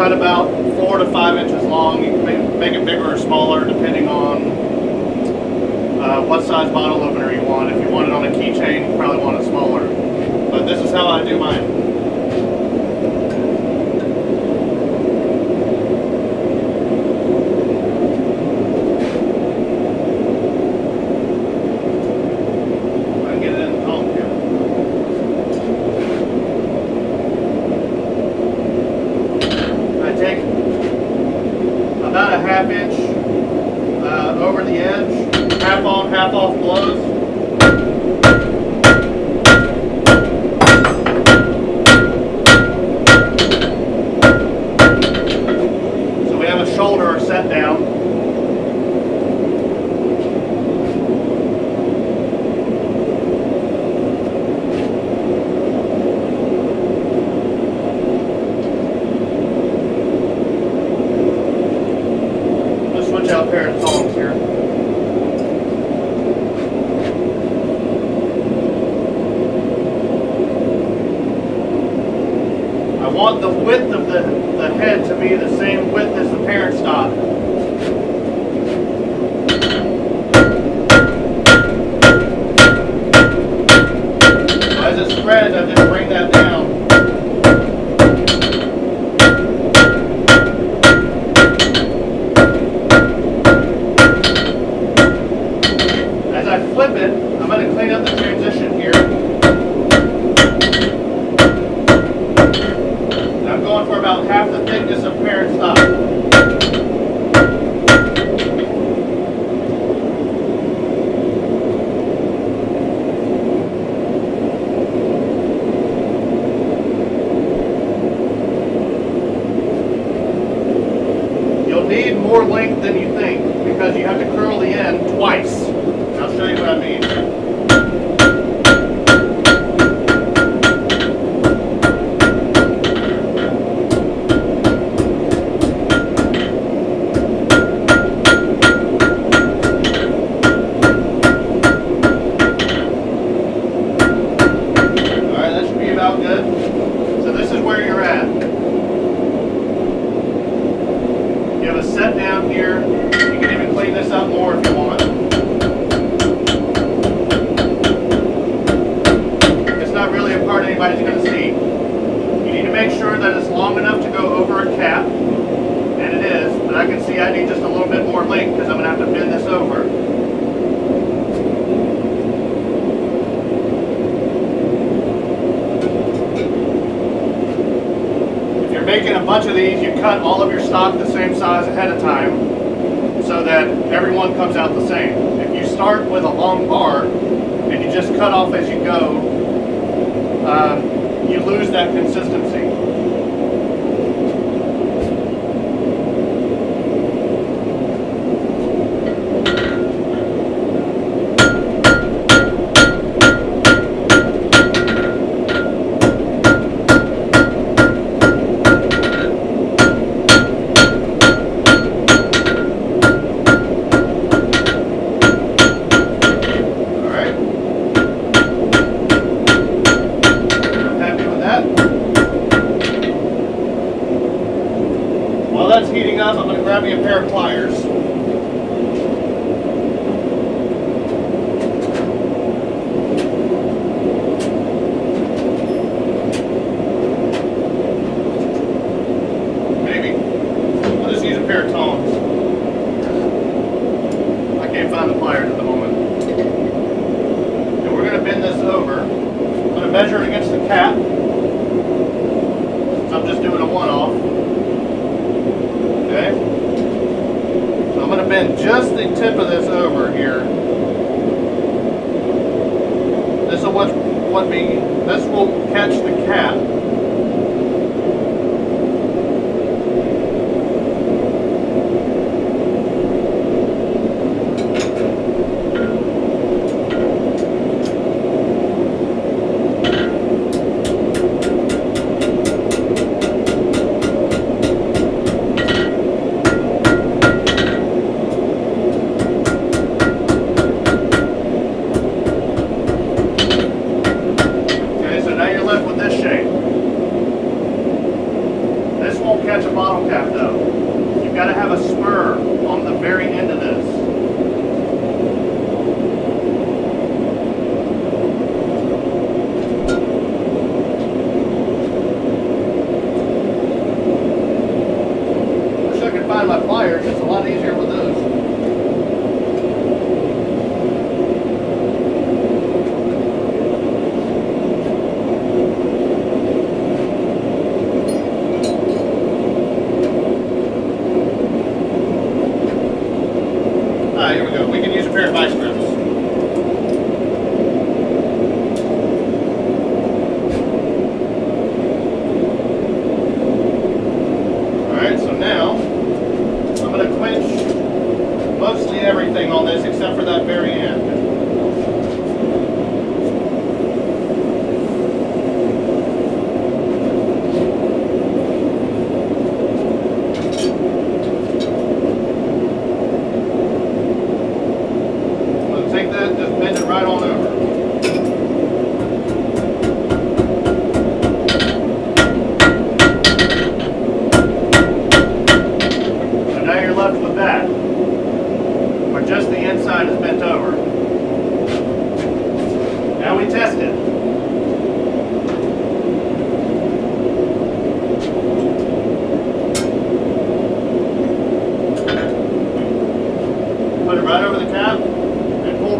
cut about 4 to 5 inches long. You can make it bigger or smaller depending on what size bottle opener you want. If you want it on a keychain, you probably want it smaller. But this is how I do mine. About a ½ inch over the edge, half on, half off blows. So we have a shoulder set down. Switch out a pair of tongs here. I want the width of the head to be the same width as the parent stock. So as it spreads, I just bring that down. Flip it, I'm going to clean up the transition here. And I'm going for about half the thickness of parent stock. You'll need more length than you think because you have to curl the end twice. I'll show you what I mean. Alright, that should be about good. So this is where you're at. You have a set down here. You can even clean this up more if you want. Anybody's going to see. You need to make sure that it's long enough to go over a cap, and it is, but I can see I need just a little bit more length because I'm going to have to bend this over. If you're making a bunch of these, you cut all of your stock the same size ahead of time so that everyone comes out the same. If you start with a long bar and you just cut off as you go, you lose that consistency. While that's heating up, I'm going to grab me a pair of pliers. Maybe. I'll just use a pair of tongs. I can't find the pliers at the moment. And we're going to bend this over. I'm going to measure it against the cap. So I'm just doing a one-off. Okay, so I'm going to bend just the tip of this over here. This will catch the cap. Okay, so now you're left with this shape.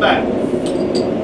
that.